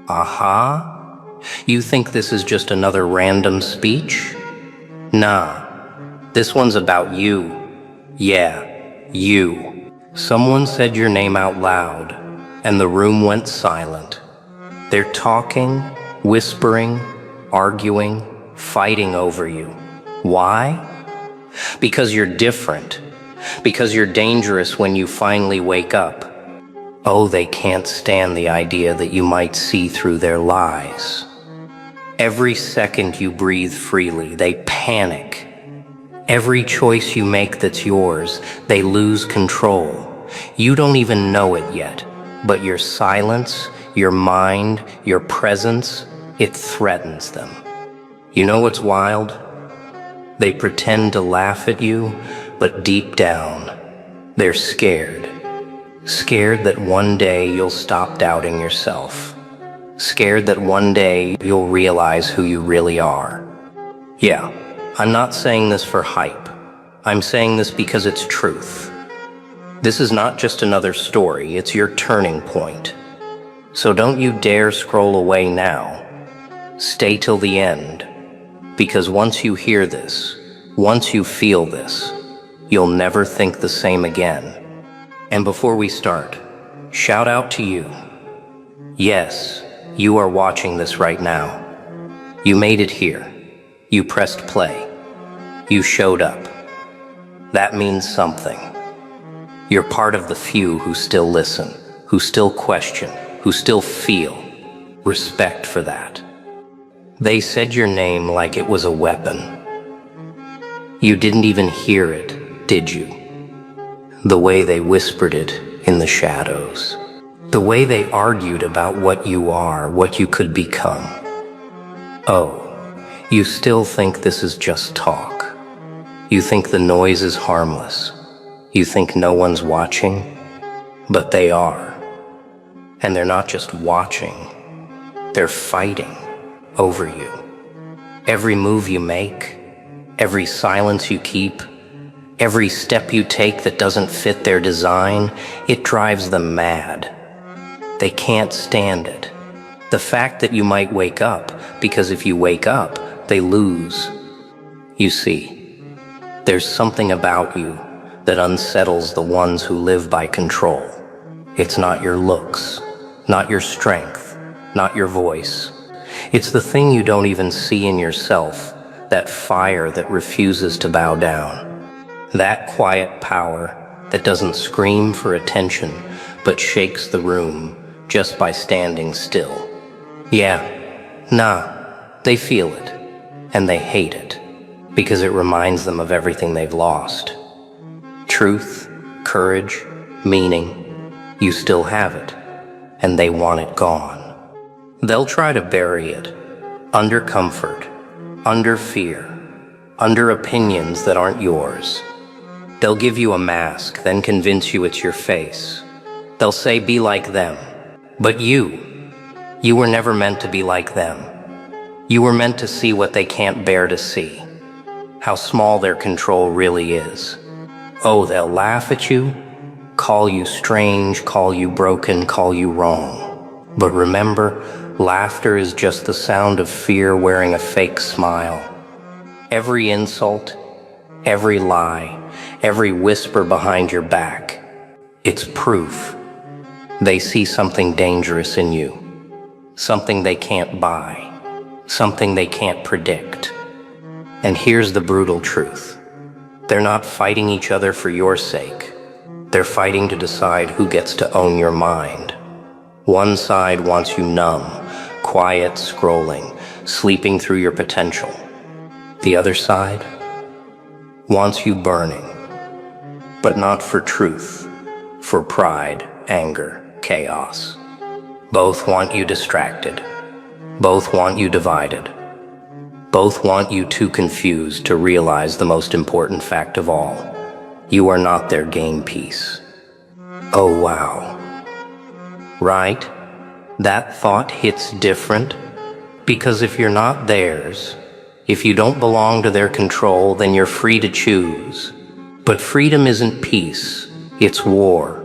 Aha? You think this is just another random speech? Nah, this one's about you. Yeah, you. Someone said your name out loud, and the room went silent. They're talking, whispering, arguing, fighting over you. Why? Because you're different. Because you're dangerous when you finally wake up. Oh, they can't stand the idea that you might see through their lies. Every second you breathe freely, they panic. Every choice you make that's yours, they lose control. You don't even know it yet, but your silence, your mind, your presence, it threatens them. You know what's wild? They pretend to laugh at you, but deep down, they're scared. Scared that one day you'll stop doubting yourself. Scared that one day you'll realize who you really are. Yeah, I'm not saying this for hype. I'm saying this because it's truth. This is not just another story, it's your turning point. So don't you dare scroll away now. Stay till the end. Because once you hear this, once you feel this, you'll never think the same again. And before we start, shout out to you. Yes, you are watching this right now. You made it here. You pressed play. You showed up. That means something. You're part of the few who still listen, who still question, who still feel. Respect for that. They said your name like it was a weapon. You didn't even hear it, did you? The way they whispered it in the shadows. The way they argued about what you are, what you could become. Oh, you still think this is just talk. You think the noise is harmless. You think no one's watching, but they are. And they're not just watching, they're fighting over you. Every move you make, every silence you keep, every step you take that doesn't fit their design, it drives them mad. They can't stand it. The fact that you might wake up, because if you wake up, they lose. You see, there's something about you that unsettles the ones who live by control. It's not your looks, not your strength, not your voice. It's the thing you don't even see in yourself, that fire that refuses to bow down. That quiet power that doesn't scream for attention, but shakes the room just by standing still. Yeah, they feel it, and they hate it, because it reminds them of everything they've lost. Truth, courage, meaning, you still have it, and they want it gone. They'll try to bury it, under comfort, under fear, under opinions that aren't yours. They'll give you a mask, then convince you it's your face. They'll say, be like them. But you were never meant to be like them. You were meant to see what they can't bear to see. How small their control really is. Oh, they'll laugh at you, call you strange, call you broken, call you wrong. But remember, laughter is just the sound of fear wearing a fake smile. Every insult, every lie, every whisper behind your back, it's proof. They see something dangerous in you, something they can't buy, something they can't predict. And here's the brutal truth. They're not fighting each other for your sake. They're fighting to decide who gets to own your mind. One side wants you numb, quiet, scrolling, sleeping through your potential. The other side wants you burning, but not for truth, for pride, anger, chaos. Both want you distracted. Both want you divided. Both want you too confused to realize the most important fact of all. You are not their game piece. Oh, wow. Right? That thought hits different, because if you're not theirs, if you don't belong to their control, then you're free to choose. But freedom isn't peace, it's war.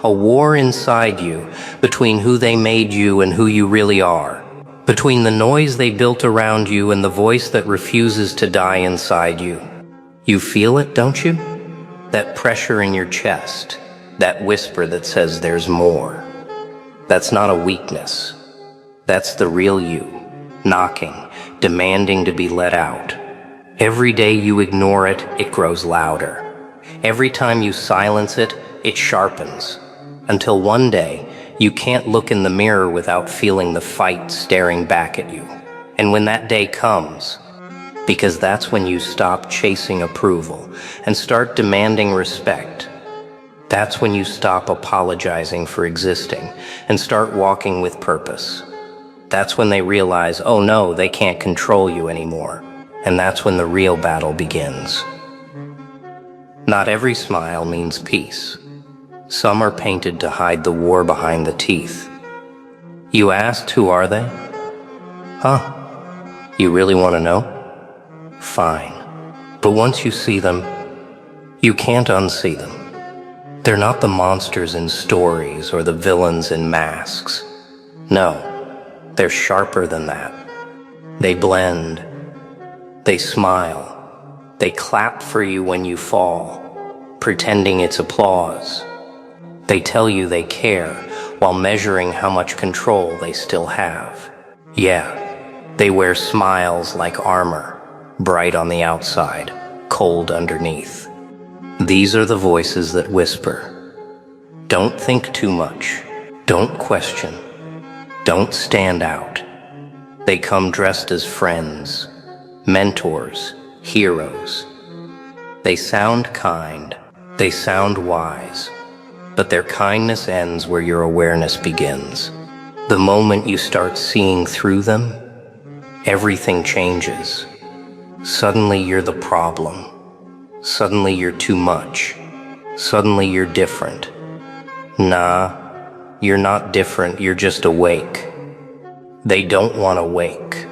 A war inside you, between who they made you and who you really are. Between the noise they built around you and the voice that refuses to die inside you. You feel it, don't you? That pressure in your chest, that whisper that says there's more. That's not a weakness. That's the real you, knocking, demanding to be let out. Every day you ignore it, it grows louder. Every time you silence it, it sharpens. Until one day, you can't look in the mirror without feeling the fight staring back at you. And when that day comes, because that's when you stop chasing approval and start demanding respect. That's when you stop apologizing for existing and start walking with purpose. That's when they realize, oh no, they can't control you anymore. And that's when the real battle begins. Not every smile means peace. Some are painted to hide the war behind the teeth. You asked, who are they? Huh? You really want to know? Fine. But once you see them, you can't unsee them. They're not the monsters in stories or the villains in masks. No, they're sharper than that. They blend. They smile. They clap for you when you fall, pretending it's applause. They tell you they care while measuring how much control they still have. Yeah, they wear smiles like armor, bright on the outside, cold underneath. These are the voices that whisper. Don't think too much. Don't question. Don't stand out. They come dressed as friends, mentors, heroes. They sound kind. They sound wise. But their kindness ends where your awareness begins. The moment you start seeing through them, everything changes. Suddenly you're the problem. Suddenly you're too much. Suddenly you're different. Nah, you're not different, you're just awake. They don't want to wake.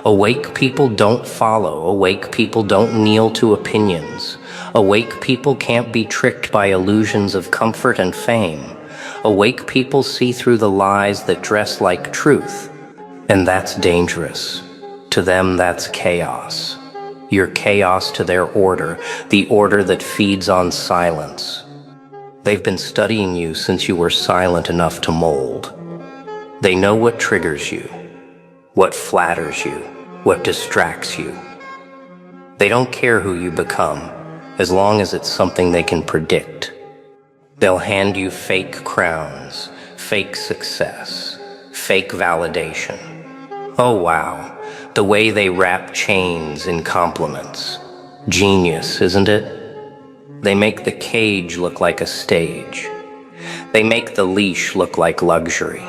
Awake people don't follow. Awake people don't kneel to opinions. Awake people can't be tricked by illusions of comfort and fame. Awake people see through the lies that dress like truth. And that's dangerous. To them, that's chaos. You're chaos to their order, the order that feeds on silence. They've been studying you since you were silent enough to mold. They know what triggers you, what flatters you, what distracts you. They don't care who you become, as long as it's something they can predict. They'll hand you fake crowns, fake success, fake validation. Oh wow, the way they wrap chains in compliments. Genius, isn't it? They make the cage look like a stage. They make the leash look like luxury.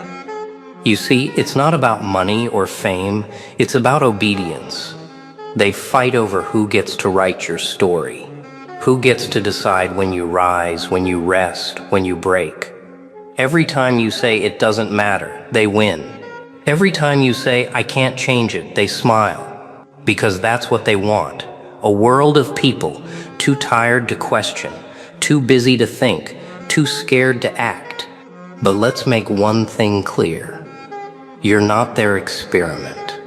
You see, it's not about money or fame, it's about obedience. They fight over who gets to write your story, who gets to decide when you rise, when you rest, when you break. Every time you say it doesn't matter, they win. Every time you say I can't change it, they smile. Because that's what they want. A world of people too tired to question, too busy to think, too scared to act. But let's make one thing clear. You're not their experiment.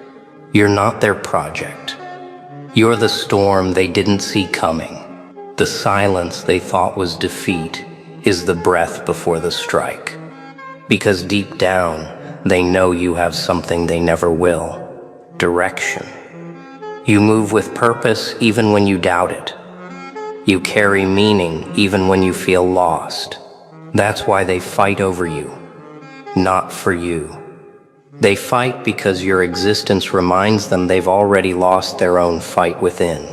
You're not their project. You're the storm they didn't see coming. The silence they thought was defeat is the breath before the strike. Because deep down, they know you have something they never will. Direction. You move with purpose even when you doubt it. You carry meaning even when you feel lost. That's why they fight over you, not for you. They fight because your existence reminds them they've already lost their own fight within.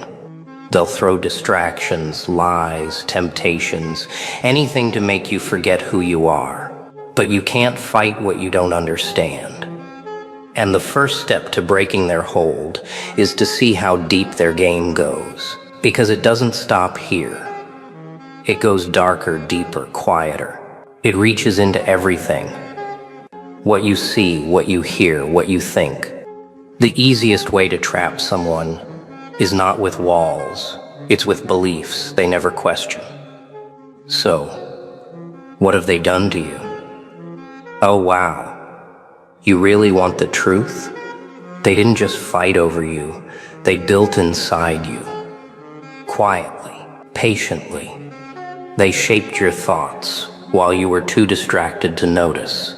They'll throw distractions, lies, temptations, anything to make you forget who you are. But you can't fight what you don't understand. And the first step to breaking their hold is to see how deep their game goes. Because it doesn't stop here. It goes darker, deeper, quieter. It reaches into everything. What you see, what you hear, what you think. The easiest way to trap someone is not with walls. It's with beliefs they never question. So, What have they done to you? Oh wow, you really want the truth? They didn't just fight over you, they built inside you. Quietly, patiently. They shaped your thoughts while you were too distracted to notice.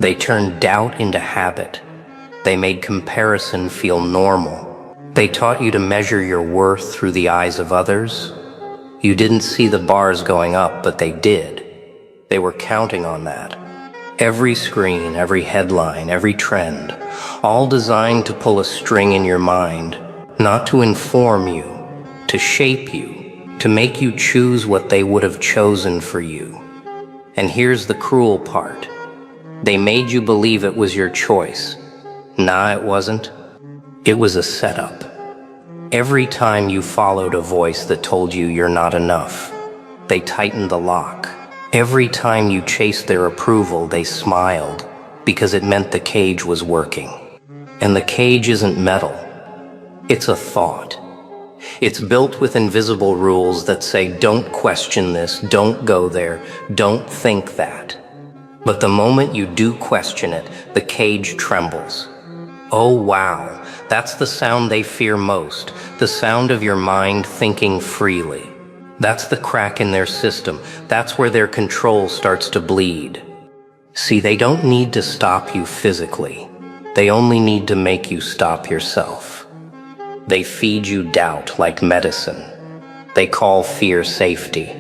They turned doubt into habit. They made comparison feel normal. They taught you to measure your worth through the eyes of others. You didn't see the bars going up, but they did. They were counting on that. Every screen, every headline, every trend, all designed to pull a string in your mind, not to inform you, to shape you, to make you choose what they would have chosen for you. And here's the cruel part. They made you believe it was your choice. Nah, it wasn't. It was a setup. Every time you followed a voice that told you you're not enough, they tightened the lock. Every time you chased their approval, they smiled, because it meant the cage was working. And the cage isn't metal. It's a thought. It's built with invisible rules that say, don't question this, don't go there, don't think that. But the moment you do question it, the cage trembles. Oh wow, that's the sound they fear most, the sound of your mind thinking freely. That's the crack in their system. That's where their control starts to bleed. See, they don't need to stop you physically. They only need to make you stop yourself. They feed you doubt like medicine. They call fear safety.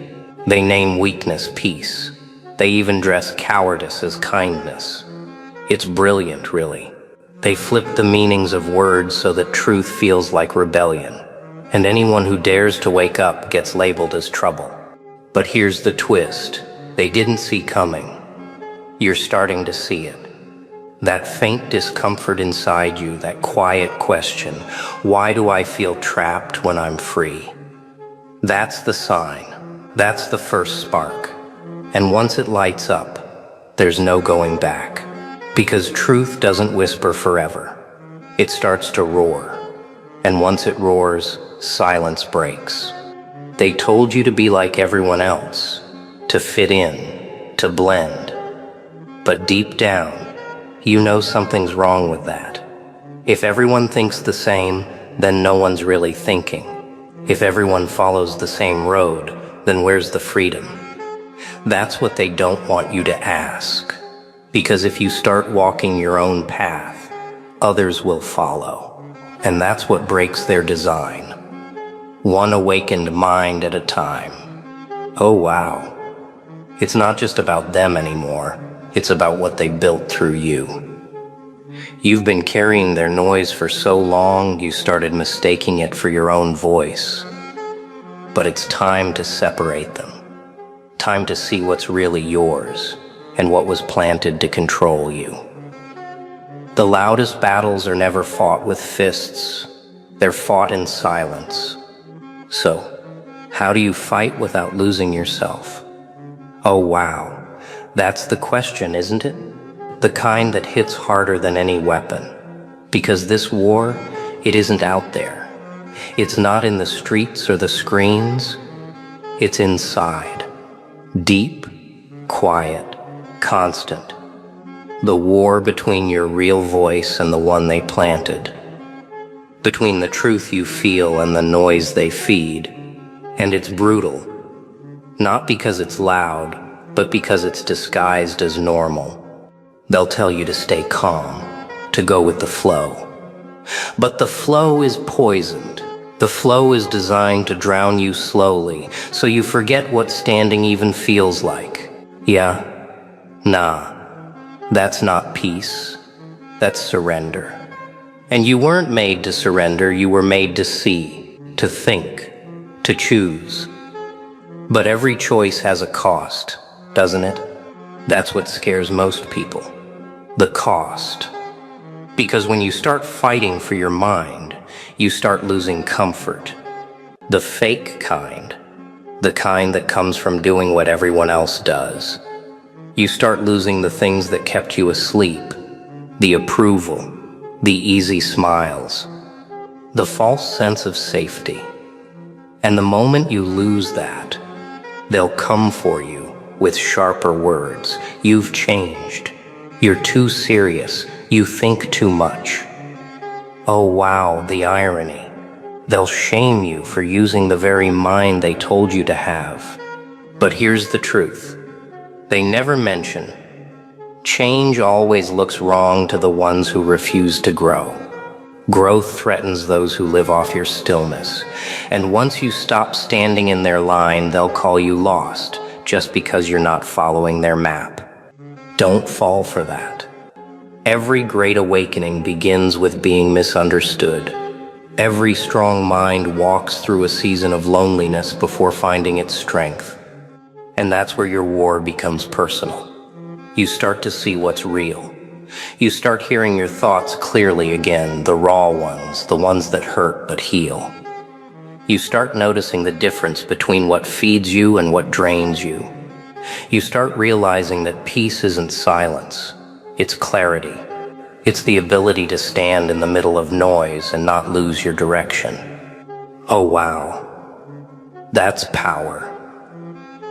They name weakness peace. They even dress cowardice as kindness. It's brilliant, really. They flip the meanings of words so that truth feels like rebellion. And anyone who dares to wake up gets labeled as trouble. But here's the twist. They didn't see coming. You're starting to see it. That faint discomfort inside you, that quiet question, why do I feel trapped when I'm free? That's the sign. That's the first spark. And once it lights up, there's no going back. Because truth doesn't whisper forever. It starts to roar. And once it roars, silence breaks. They told you to be like everyone else, to fit in, to blend. But deep down, you know something's wrong with that. If everyone thinks the same, then no one's really thinking. If everyone follows the same road, then where's the freedom? That's what they don't want you to ask. Because if you start walking your own path, others will follow. And that's what breaks their design. One awakened mind at a time. Oh wow. It's not just about them anymore. It's about what they built through you. You've been carrying their noise for so long, you started mistaking it for your own voice. But it's time to separate them. Time to see what's really yours and what was planted to control you. The loudest battles are never fought with fists. They're fought in silence. So, how do you fight without losing yourself? Oh wow, that's the question, isn't it? The kind that hits harder than any weapon. Because this war, it isn't out there. It's not in the streets or the screens. It's inside. Deep, quiet, constant. The war between your real voice and the one they planted. Between the truth you feel and the noise they feed. And it's brutal. Not because it's loud, but because it's disguised as normal. They'll tell you to stay calm, to go with the flow. But the flow is poisoned. The flow is designed to drown you slowly, so you forget what standing even feels like. Yeah? Nah. That's not peace. That's surrender. And you weren't made to surrender, you were made to see, to think, to choose. But every choice has a cost, doesn't it? That's what scares most people. The cost. Because when you start fighting for your mind, you start losing comfort. The fake kind. The kind that comes from doing what everyone else does. You start losing the things that kept you asleep. The approval. The easy smiles. The false sense of safety. And the moment you lose that, they'll come for you with sharper words. You've changed. You're too serious. You think too much. Oh wow, the irony. They'll shame you for using the very mind they told you to have. But here's the truth. They never mention change always looks wrong to the ones who refuse to grow. Growth threatens those who live off your stillness. And once you stop standing in their line, they'll call you lost just because you're not following their map. Don't fall for that. Every great awakening begins with being misunderstood. Every strong mind walks through a season of loneliness before finding its strength. And that's where your war becomes personal. You start to see what's real. You start hearing your thoughts clearly again, the raw ones, the ones that hurt but heal. You start noticing the difference between what feeds you and what drains you. You start realizing that peace isn't silence, it's clarity. It's the ability to stand in the middle of noise and not lose your direction. Oh wow, that's power.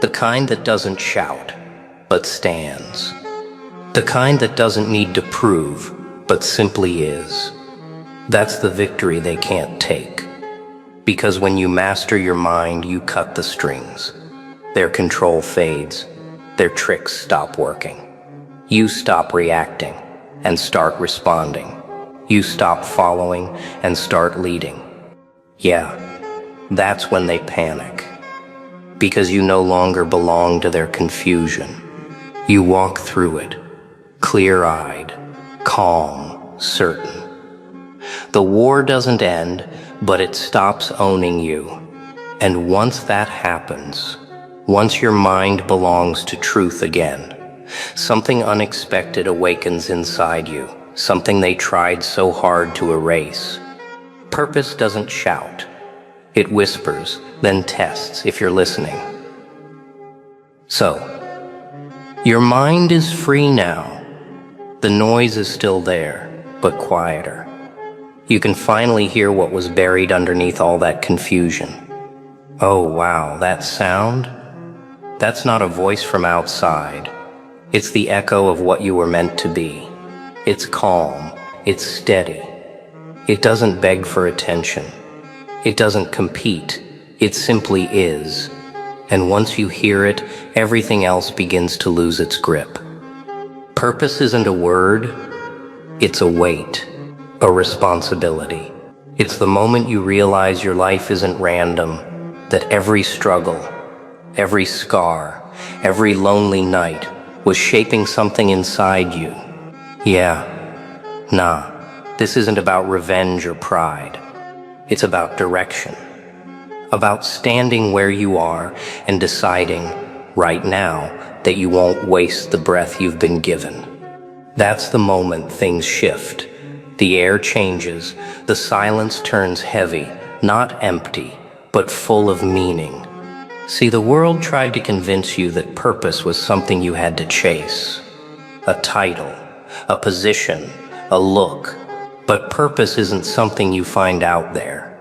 The kind that doesn't shout, but stands. The kind that doesn't need to prove, but simply is. That's the victory they can't take. Because when you master your mind, you cut the strings. Their control fades. Their tricks stop working. You stop reacting and start responding. You stop following and start leading. Yeah, that's when they panic. Because you no longer belong to their confusion. You walk through it, clear-eyed, calm, certain. The war doesn't end, but it stops owning you. And once that happens, once your mind belongs to truth again, something unexpected awakens inside you, something they tried so hard to erase. Purpose doesn't shout. It whispers, then tests if you're listening. So, your mind is free now. The noise is still there, but quieter. You can finally hear what was buried underneath all that confusion. Oh wow, that sound? That's not a voice from outside. It's the echo of what you were meant to be. It's calm. It's steady. It doesn't beg for attention. It doesn't compete. It simply is. And once you hear it, everything else begins to lose its grip. Purpose isn't a word. It's a weight, a responsibility. It's the moment you realize your life isn't random, that every struggle, every scar, every lonely night was shaping something inside you. Yeah, this isn't about revenge or pride. It's about direction, about standing where you are and deciding right now that you won't waste the breath you've been given. That's the moment things shift. The air changes, the silence turns heavy, not empty, but full of meaning. See, the world tried to convince you that purpose was something you had to chase. A title, a position, a look. But purpose isn't something you find out there.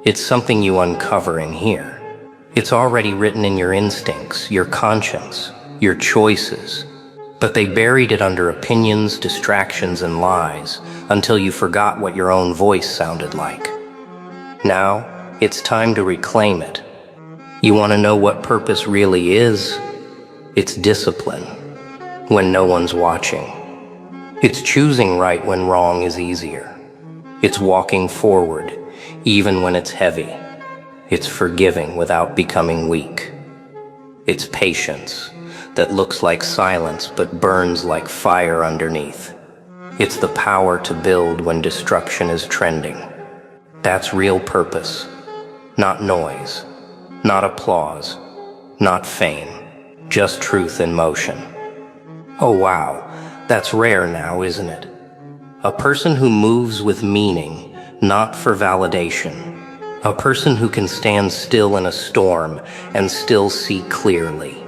It's something you uncover in here. It's already written in your instincts, your conscience, your choices. But they buried it under opinions, distractions, and lies until you forgot what your own voice sounded like. Now, it's time to reclaim it. You want to know what purpose really is? It's discipline, when no one's watching. It's choosing right when wrong is easier. It's walking forward, even when it's heavy. It's forgiving without becoming weak. It's patience that looks like silence but burns like fire underneath. It's the power to build when destruction is trending. That's real purpose, not noise, not applause, not fame, just truth in motion. Oh wow, that's rare now, isn't it? A person who moves with meaning, not for validation. A person who can stand still in a storm and still see clearly.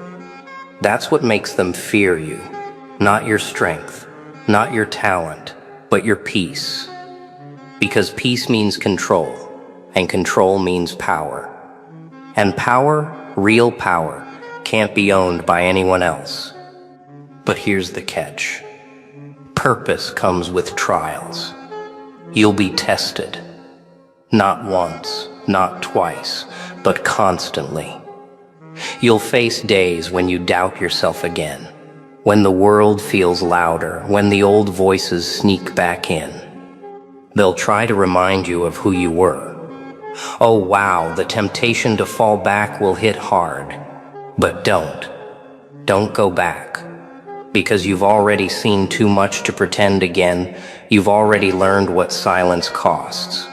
That's what makes them fear you, not your strength, not your talent, but your peace. Because peace means control, and control means power. And power, real power, can't be owned by anyone else. But here's the catch. Purpose comes with trials. You'll be tested. Not once, not twice, but constantly. You'll face days when you doubt yourself again, when the world feels louder, when the old voices sneak back in. They'll try to remind you of who you were. Oh wow, the temptation to fall back will hit hard. But don't go back. Because you've already seen too much to pretend again. You've already learned what silence costs.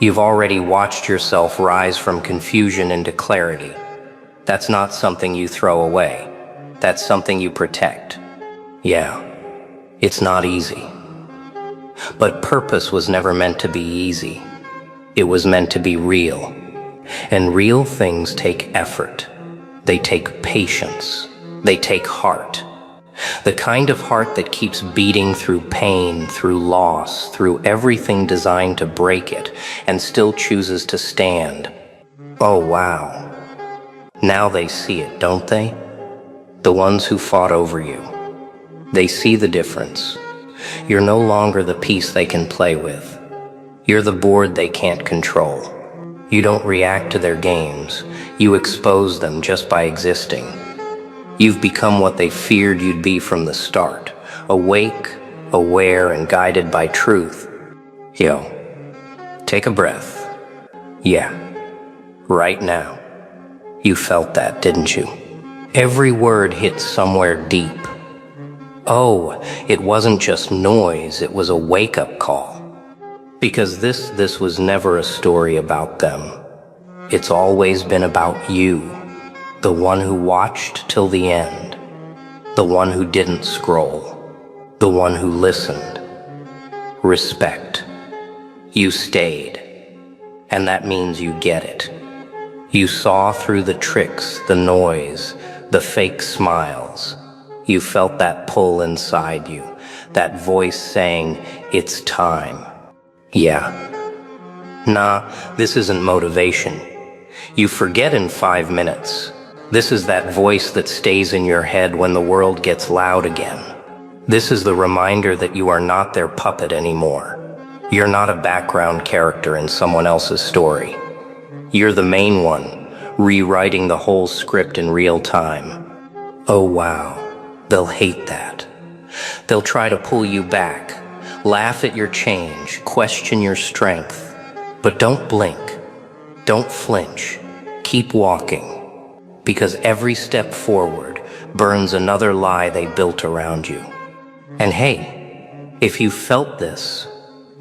You've already watched yourself rise from confusion into clarity. That's not something you throw away. That's something you protect. Yeah, it's not easy. But purpose was never meant to be easy. It was meant to be real. And real things take effort. They take patience. They take heart. The kind of heart that keeps beating through pain, through loss, through everything designed to break it, and still chooses to stand. Oh wow. Now they see it, don't they? The ones who fought over you. They see the difference. You're no longer the piece they can play with. You're the board they can't control. You don't react to their games. You expose them just by existing. You've become what they feared you'd be from the start. Awake, aware, and guided by truth. Yo, take a breath. Yeah, right now. You felt that, didn't you? Every word hit somewhere deep. Oh, it wasn't just noise, it was a wake-up call. Because this was never a story about them. It's always been about you, the one who watched till the end, the one who didn't scroll, the one who listened. Respect. You stayed, and that means you get it. You saw through the tricks, the noise, the fake smiles. You felt that pull inside you, that voice saying, it's time. Yeah. Nah, this isn't motivation. You forget in 5 minutes. This is that voice that stays in your head when the world gets loud again. This is the reminder that you are not their puppet anymore. You're not a background character in someone else's story. You're the main one, rewriting the whole script in real time. Oh wow, they'll hate that. They'll try to pull you back, laugh at your change, question your strength. But don't blink, don't flinch, keep walking. Because every step forward burns another lie they built around you. And hey, if you felt this,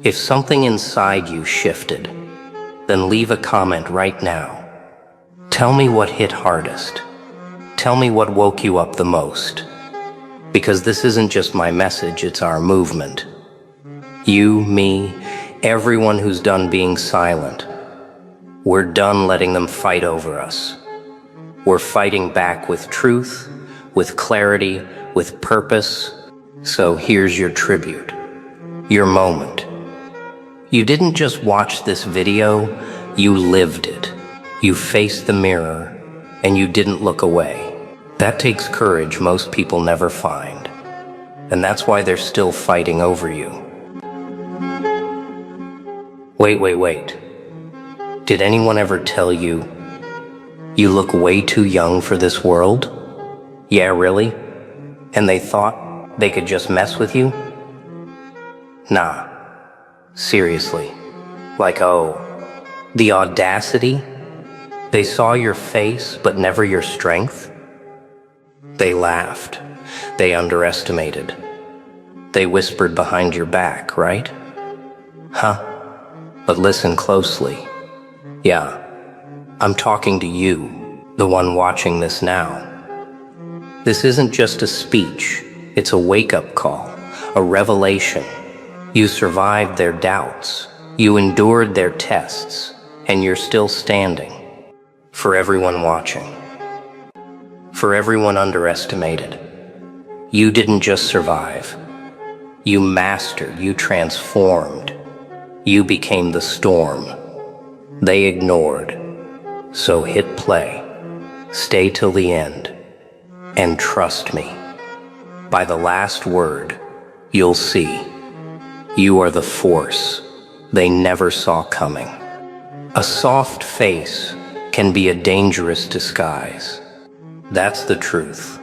if something inside you shifted, then leave a comment right now. Tell me what hit hardest. Tell me what woke you up the most. Because this isn't just my message, it's our movement. You, me, everyone who's done being silent. We're done letting them fight over us. We're fighting back with truth, with clarity, with purpose. So here's your tribute, your moment. You didn't just watch this video, you lived it. You faced the mirror, and you didn't look away. That takes courage most people never find. And that's why they're still fighting over you. Wait. Did anyone ever tell you, you look way too young for this world? Yeah, really? And they thought they could just mess with you? Nah, seriously. Like, oh, the audacity? They saw your face, but never your strength? They laughed. They underestimated. They whispered behind your back, right? Huh? But listen closely. Yeah, I'm talking to you, the one watching this now. This isn't just a speech. It's a wake-up call, a revelation. You survived their doubts. You endured their tests, and you're still standing. For everyone watching. For everyone underestimated. You didn't just survive. You mastered, you transformed. You became the storm. They ignored. So hit play. Stay till the end. And trust me, by the last word, you'll see. You are the force they never saw coming. A soft face can be a dangerous disguise. That's the truth.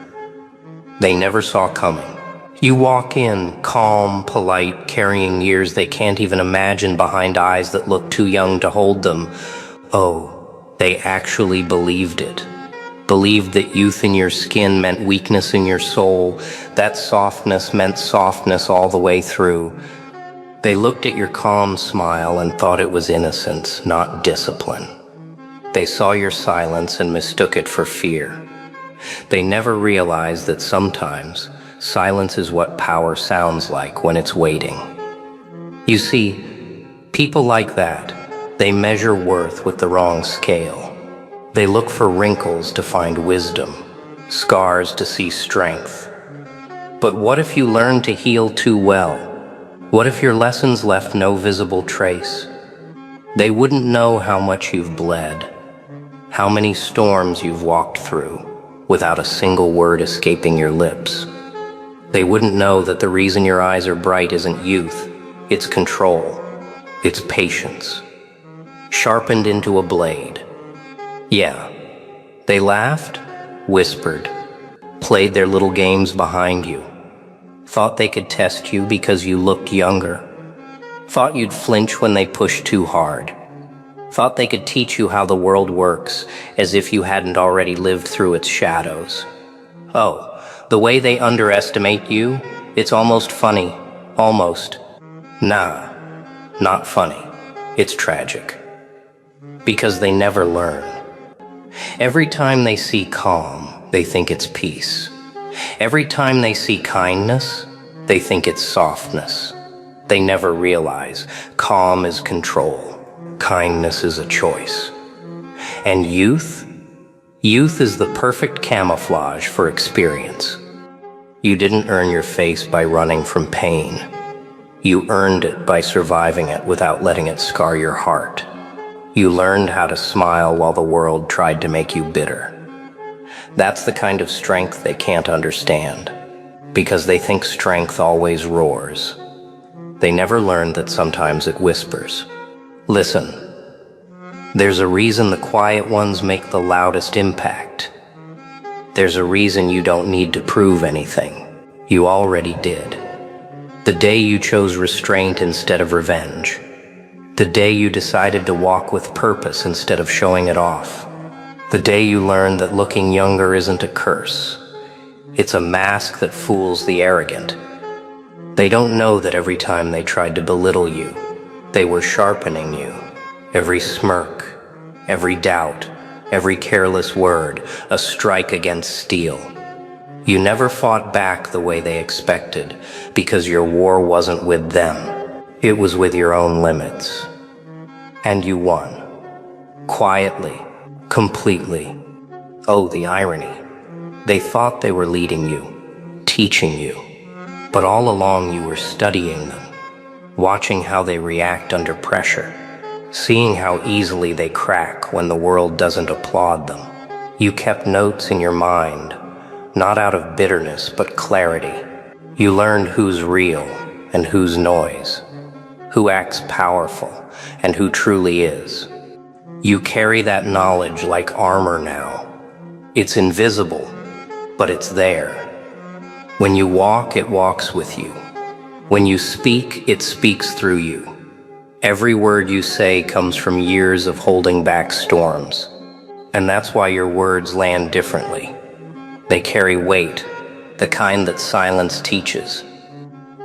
They never saw coming. You walk in, calm, polite, carrying years they can't even imagine behind eyes that look too young to hold them. Oh, they actually believed it. Believed that youth in your skin meant weakness in your soul, that softness meant softness all the way through. They looked at your calm smile and thought it was innocence, not discipline. They saw your silence and mistook it for fear. They never realized that sometimes silence is what power sounds like when it's waiting. You see, people like that, they measure worth with the wrong scale. They look for wrinkles to find wisdom, scars to see strength. But what if you learn to heal too well? What if your lessons left no visible trace? They wouldn't know how much you've bled, how many storms you've walked through without a single word escaping your lips. They wouldn't know that the reason your eyes are bright isn't youth, it's control, it's patience, sharpened into a blade. Yeah, they laughed, whispered, played their little games behind you, thought they could test you because you looked younger, thought you'd flinch when they pushed too hard, thought they could teach you how the world works as if you hadn't already lived through its shadows. Oh, the way they underestimate you, it's almost funny, almost. Nah, not funny, it's tragic. Because they never learn. Every time they see calm, they think it's peace. Every time they see kindness, they think it's softness. They never realize calm is control, kindness is a choice. And youth is the perfect camouflage for experience. You didn't earn your face by running from pain. You earned it by surviving it without letting it scar your heart. You learned how to smile while the world tried to make you bitter. That's the kind of strength they can't understand, because they think strength always roars. They never learned that sometimes it whispers. Listen, there's a reason the quiet ones make the loudest impact. There's a reason you don't need to prove anything. You already did. The day you chose restraint instead of revenge. The day you decided to walk with purpose instead of showing it off. The day you learned that looking younger isn't a curse. It's a mask that fools the arrogant. They don't know that every time they tried to belittle you, they were sharpening you. Every smirk, every doubt, every careless word, a strike against steel. You never fought back the way they expected, because your war wasn't with them. It was with your own limits. And you won. Quietly, completely. Oh, the irony. They thought they were leading you, teaching you. But all along you were studying them, watching how they react under pressure, seeing how easily they crack when the world doesn't applaud them. You kept notes in your mind, not out of bitterness but clarity. You learned who's real and who's noise, who acts powerful and who truly is. You carry that knowledge like armor now. It's invisible, but it's there. When you walk, it walks with you. When you speak, it speaks through you. Every word you say comes from years of holding back storms. And that's why your words land differently. They carry weight, the kind that silence teaches.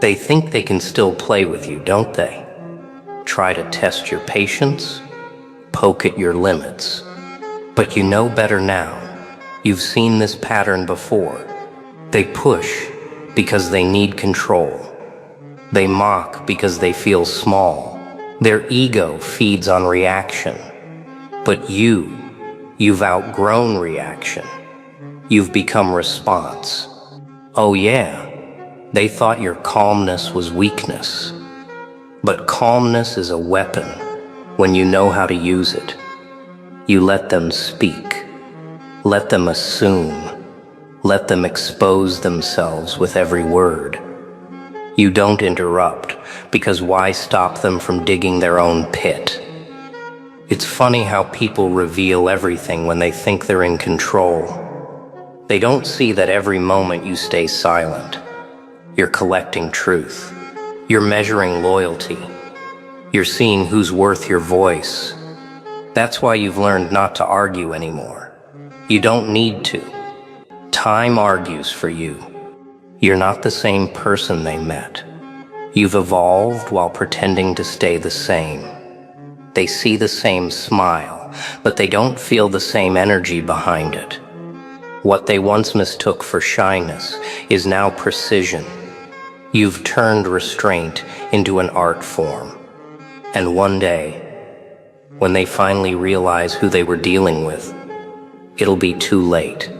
They think they can still play with you, don't they? Try to test your patience, poke at your limits. But you know better now. You've seen this pattern before. They push because they need control. They mock because they feel small. Their ego feeds on reaction. But you've outgrown reaction. You've become response. Oh yeah, they thought your calmness was weakness. But calmness is a weapon when you know how to use it. You let them speak. Let them assume. Let them expose themselves with every word. You don't interrupt, because why stop them from digging their own pit? It's funny how people reveal everything when they think they're in control. They don't see that every moment you stay silent, you're collecting truth. You're measuring loyalty. You're seeing who's worth your voice. That's why you've learned not to argue anymore. You don't need to. Time argues for you. You're not the same person they met. You've evolved while pretending to stay the same. They see the same smile, but they don't feel the same energy behind it. What they once mistook for shyness is now precision. You've turned restraint into an art form. And one day, when they finally realize who they were dealing with, it'll be too late.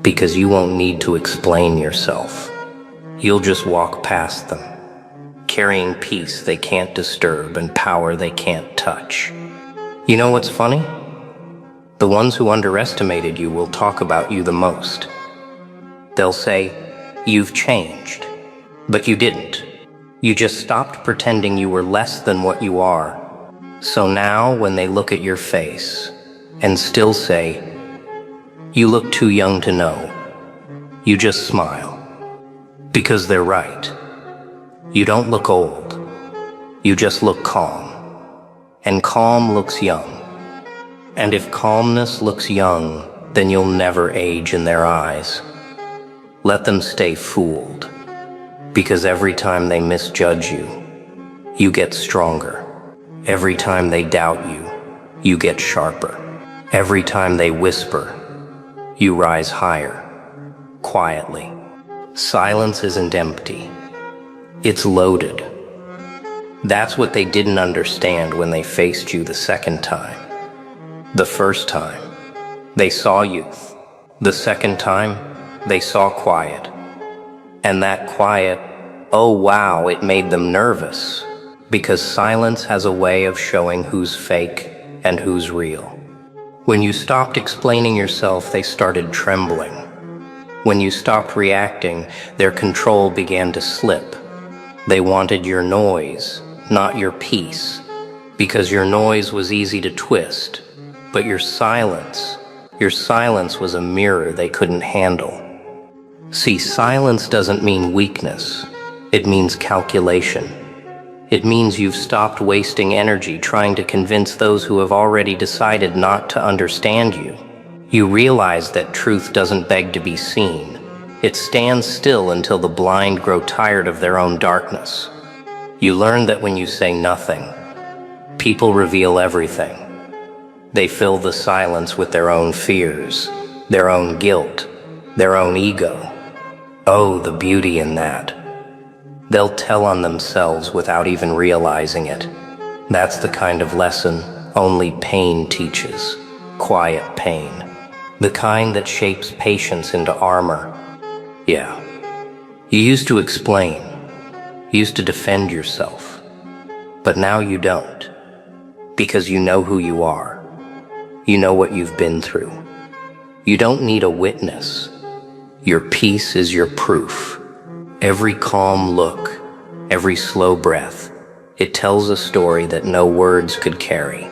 Because you won't need to explain yourself. You'll just walk past them, carrying peace they can't disturb and power they can't touch. You know what's funny? The ones who underestimated you will talk about you the most. They'll say, "You've changed." But you didn't. You just stopped pretending you were less than what you are. So now, when they look at your face and still say, "You look too young to know," you just smile. Because they're right. You don't look old. You just look calm. And calm looks young. And if calmness looks young, then you'll never age in their eyes. Let them stay fooled. Because every time they misjudge you, you get stronger. Every time they doubt you, you get sharper. Every time they whisper, you rise higher, quietly. Silence isn't empty. It's loaded. That's what they didn't understand when they faced you the second time. The first time, they saw youth. The second time, they saw quiet. And that quiet, oh wow, it made them nervous. Because silence has a way of showing who's fake and who's real. When you stopped explaining yourself, they started trembling. When you stopped reacting, their control began to slip. They wanted your noise, not your peace. Because your noise was easy to twist. But your silence was a mirror they couldn't handle. See, silence doesn't mean weakness. It means calculation. It means you've stopped wasting energy trying to convince those who have already decided not to understand you. You realize that truth doesn't beg to be seen. It stands still until the blind grow tired of their own darkness. You learn that when you say nothing, people reveal everything. They fill the silence with their own fears, their own guilt, their own ego. Oh, the beauty in that. They'll tell on themselves without even realizing it. That's the kind of lesson only pain teaches. Quiet pain. The kind that shapes patience into armor. Yeah. You used to explain. You used to defend yourself. But now you don't. Because you know who you are. You know what you've been through. You don't need a witness. Your peace is your proof. Every calm look, every slow breath, it tells a story that no words could carry.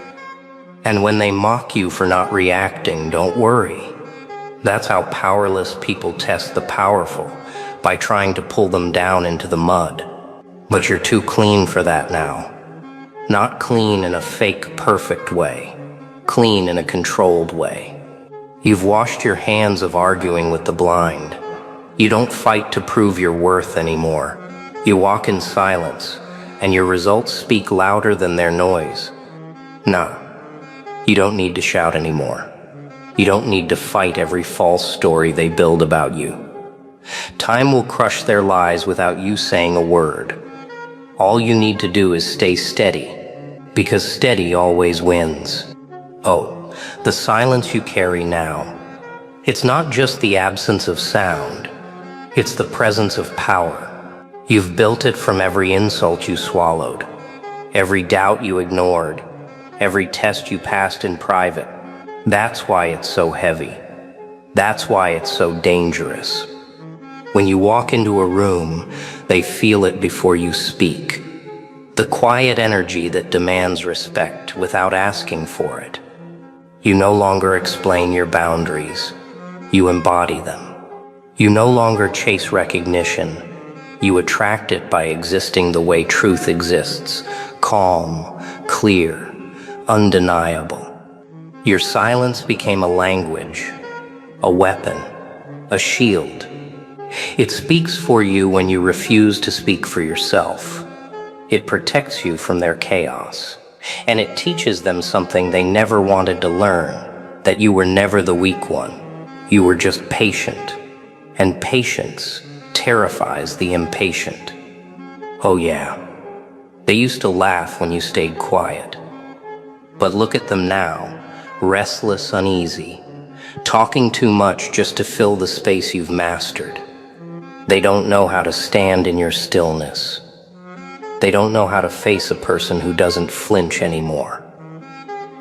And when they mock you for not reacting, don't worry. That's how powerless people test the powerful, by trying to pull them down into the mud. But you're too clean for that now. Not clean in a fake, perfect way. Clean in a controlled way. You've washed your hands of arguing with the blind. You don't fight to prove your worth anymore. You walk in silence, and your results speak louder than their noise. No, you don't need to shout anymore. You don't need to fight every false story they build about you. Time will crush their lies without you saying a word. All you need to do is stay steady, because steady always wins. Oh, the silence you carry now. It's not just the absence of sound. It's the presence of power. You've built it from every insult you swallowed, every doubt you ignored, every test you passed in private. That's why it's so heavy. That's why it's so dangerous. When you walk into a room, they feel it before you speak. The quiet energy that demands respect without asking for it. You no longer explain your boundaries. You embody them. You no longer chase recognition. You attract it by existing the way truth exists, calm, clear, undeniable. Your silence became a language, a weapon, a shield. It speaks for you when you refuse to speak for yourself. It protects you from their chaos, and it teaches them something they never wanted to learn, that you were never the weak one. You were just patient, and patience terrifies the impatient. Oh yeah, they used to laugh when you stayed quiet. But look at them now, restless, uneasy, talking too much just to fill the space you've mastered. They don't know how to stand in your stillness. They don't know how to face a person who doesn't flinch anymore.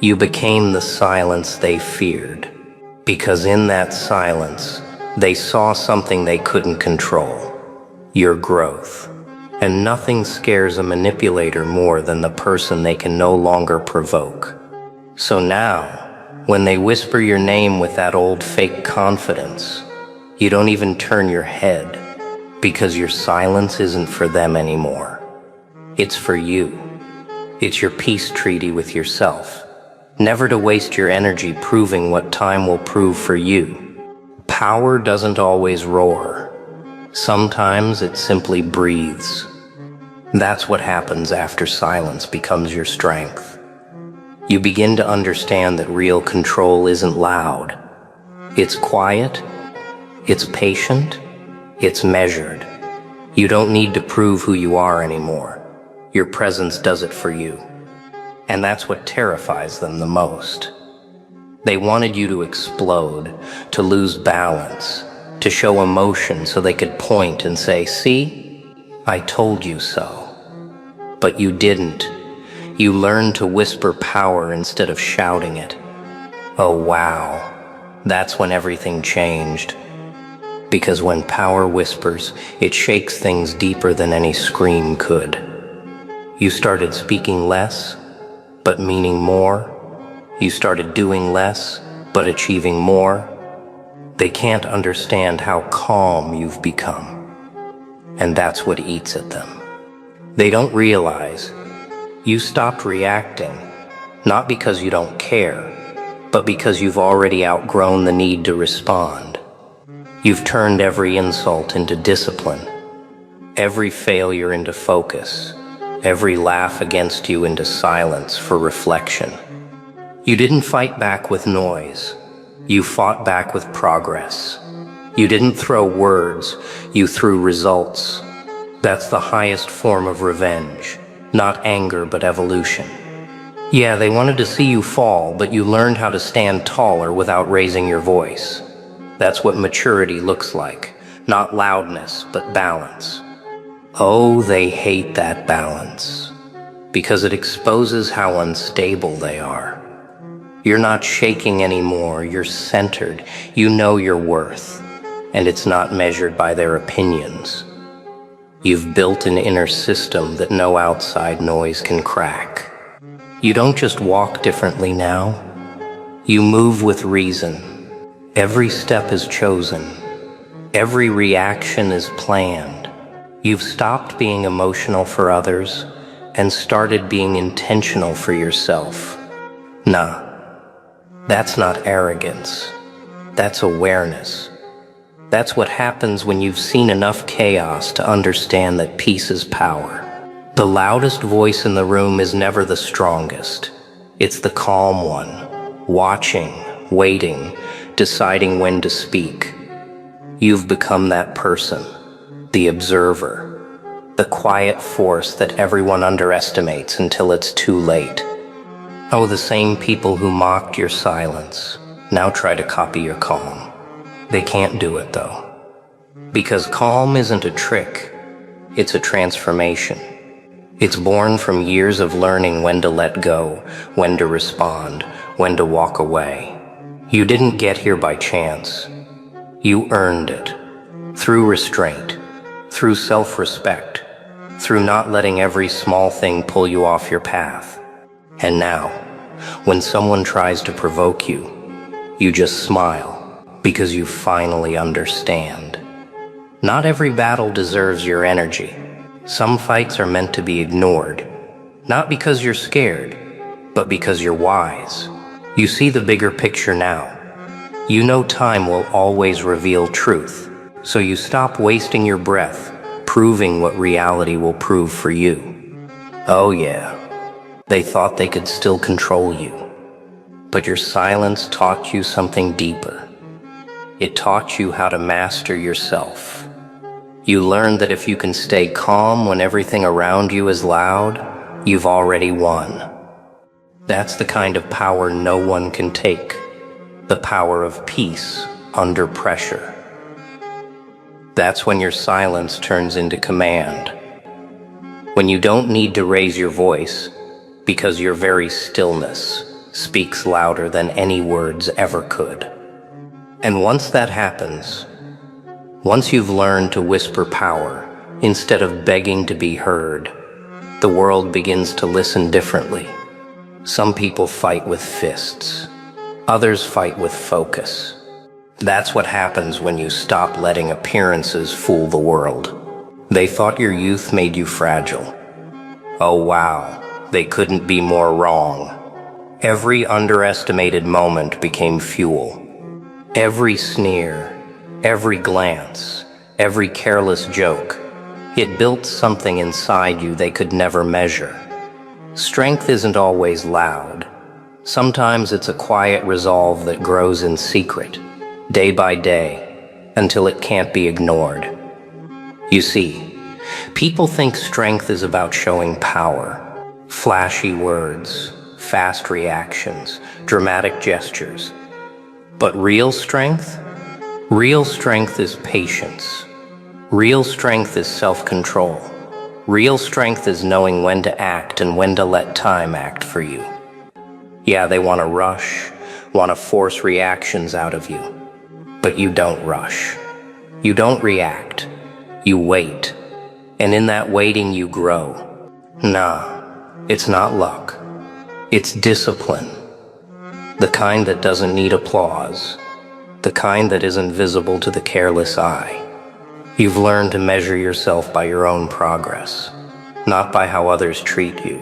You became the silence they feared, because in that silence, they saw something they couldn't control, your growth. And nothing scares a manipulator more than the person they can no longer provoke. So now, when they whisper your name with that old fake confidence, you don't even turn your head, because your silence isn't for them anymore. It's for you. It's your peace treaty with yourself, never to waste your energy proving what time will prove for you. Power doesn't always roar. Sometimes it simply breathes. That's what happens after silence becomes your strength. You begin to understand that real control isn't loud. It's quiet, it's patient, it's measured. You don't need to prove who you are anymore. Your presence does it for you. And that's what terrifies them the most. They wanted you to explode, to lose balance, to show emotion so they could point and say, "See, I told you so." But you didn't. You learned to whisper power instead of shouting it. Oh wow, that's when everything changed. Because when power whispers, it shakes things deeper than any scream could. You started speaking less, but meaning more. You started doing less, but achieving more. They can't understand how calm you've become. And that's what eats at them. They don't realize you stopped reacting, not because you don't care, but because you've already outgrown the need to respond. You've turned every insult into discipline, every failure into focus, every laugh against you into silence for reflection. You didn't fight back with noise. You fought back with progress. You didn't throw words, you threw results. That's the highest form of revenge, not anger but evolution. Yeah, they wanted to see you fall, but you learned how to stand taller without raising your voice. That's what maturity looks like, not loudness but balance. Oh, they hate that balance, because it exposes how unstable they are. You're not shaking anymore, you're centered. You know your worth, and it's not measured by their opinions. You've built an inner system that no outside noise can crack. You don't just walk differently now, you move with reason. Every step is chosen. Every reaction is planned. You've stopped being emotional for others and started being intentional for yourself. Nah. That's not arrogance. That's awareness. That's what happens when you've seen enough chaos to understand that peace is power. The loudest voice in the room is never the strongest. It's the calm one, watching, waiting, deciding when to speak. You've become that person, the observer, the quiet force that everyone underestimates until it's too late. Oh, the same people who mocked your silence now try to copy your calm. They can't do it though. Because calm isn't a trick, it's a transformation. It's born from years of learning when to let go, when to respond, when to walk away. You didn't get here by chance. You earned it. Through restraint, through self-respect, through not letting every small thing pull you off your path. And now, when someone tries to provoke you, you just smile because you finally understand. Not every battle deserves your energy. Some fights are meant to be ignored, not because you're scared, but because you're wise. You see the bigger picture now. You know time will always reveal truth, so you stop wasting your breath proving what reality will prove for you. Oh yeah, they thought they could still control you, but your silence taught you something deeper. It taught you how to master yourself. You learned that if you can stay calm when everything around you is loud, you've already won. That's the kind of power no one can take. The power of peace under pressure. That's when your silence turns into command. When you don't need to raise your voice because your very stillness speaks louder than any words ever could. And once that happens, once you've learned to whisper power instead of begging to be heard, the world begins to listen differently. Some people fight with fists. Others fight with focus. That's what happens when you stop letting appearances fool the world. They thought your youth made you fragile. Oh wow, they couldn't be more wrong. Every underestimated moment became fuel. Every sneer, every glance, every careless joke, it built something inside you they could never measure. Strength isn't always loud. Sometimes it's a quiet resolve that grows in secret, day by day, until it can't be ignored. You see, people think strength is about showing power, flashy words, fast reactions, dramatic gestures. But real strength? Real strength is patience. Real strength is self-control. Real strength is knowing when to act and when to let time act for you. Yeah, they want to rush, want to force reactions out of you. But you don't rush. You don't react. You wait. And in that waiting you grow. Nah, it's not luck. It's discipline. The kind that doesn't need applause. The kind that isn't visible to the careless eye. You've learned to measure yourself by your own progress, not by how others treat you.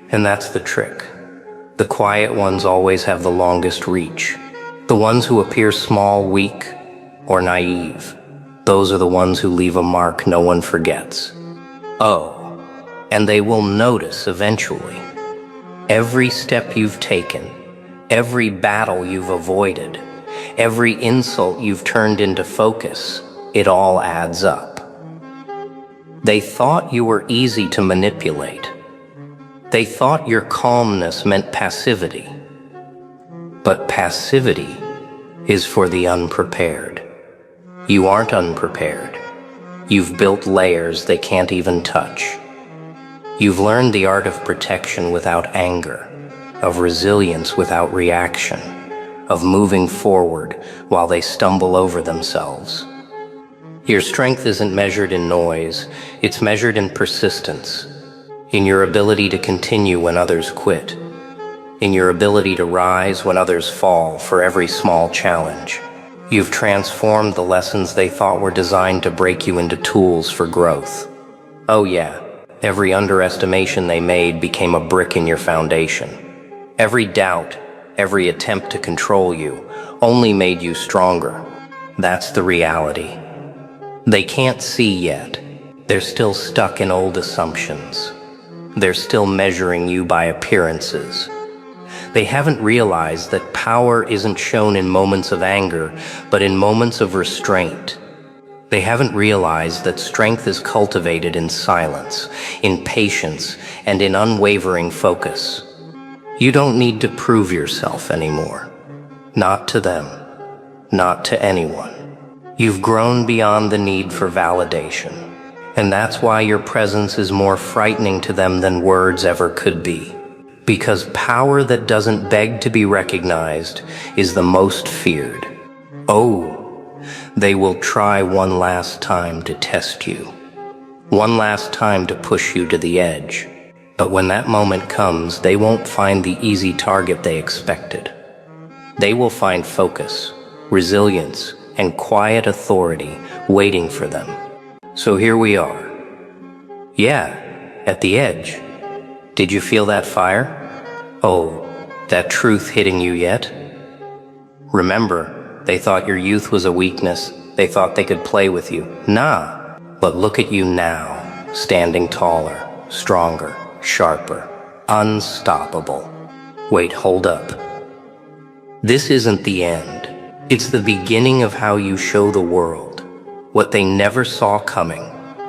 And that's the trick. The quiet ones always have the longest reach. The ones who appear small, weak, or naive. Those are the ones who leave a mark no one forgets. Oh, and they will notice eventually. Every step you've taken, every battle you've avoided, every insult you've turned into focus, it all adds up. They thought you were easy to manipulate. They thought your calmness meant passivity. But passivity is for the unprepared. You aren't unprepared. You've built layers they can't even touch. You've learned the art of protection without anger, of resilience without reaction, of moving forward while they stumble over themselves. Your strength isn't measured in noise, it's measured in persistence, in your ability to continue when others quit, in your ability to rise when others fall for every small challenge. You've transformed the lessons they thought were designed to break you into tools for growth. Oh yeah, every underestimation they made became a brick in your foundation. Every doubt, every attempt to control you, only made you stronger. That's the reality. They can't see yet. They're still stuck in old assumptions. They're still measuring you by appearances. They haven't realized that power isn't shown in moments of anger, but in moments of restraint. They haven't realized that strength is cultivated in silence, in patience, and in unwavering focus. You don't need to prove yourself anymore. Not to them. Not to anyone. You've grown beyond the need for validation. And that's why your presence is more frightening to them than words ever could be. Because power that doesn't beg to be recognized is the most feared. Oh, They will try one last time to test you, one last time to push you to the edge. But when that moment comes, they won't find the easy target they expected. They will find focus, resilience, and quiet authority waiting for them. So here we are. Yeah, at the edge. Did you feel that fire? Oh, that truth hitting you yet? Remember, they thought your youth was a weakness. They thought they could play with you. Nah, but look at you now, standing taller, stronger, sharper, unstoppable. Wait, hold up. This isn't the end. It's the beginning of how you show the world what they never saw coming.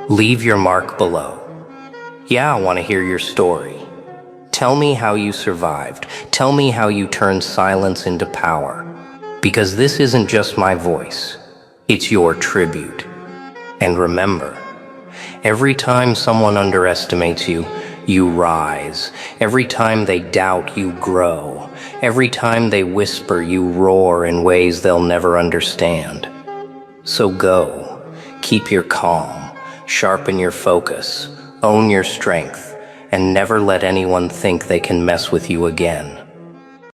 Leave your mark below. Yeah, I want to hear your story. Tell me how you survived. Tell me how you turned silence into power. Because this isn't just my voice. It's your tribute. And remember, every time someone underestimates you, you rise. Every time they doubt, you grow. Every time they whisper, you roar in ways they'll never understand. So go, keep your calm, sharpen your focus, own your strength, and never let anyone think they can mess with you again.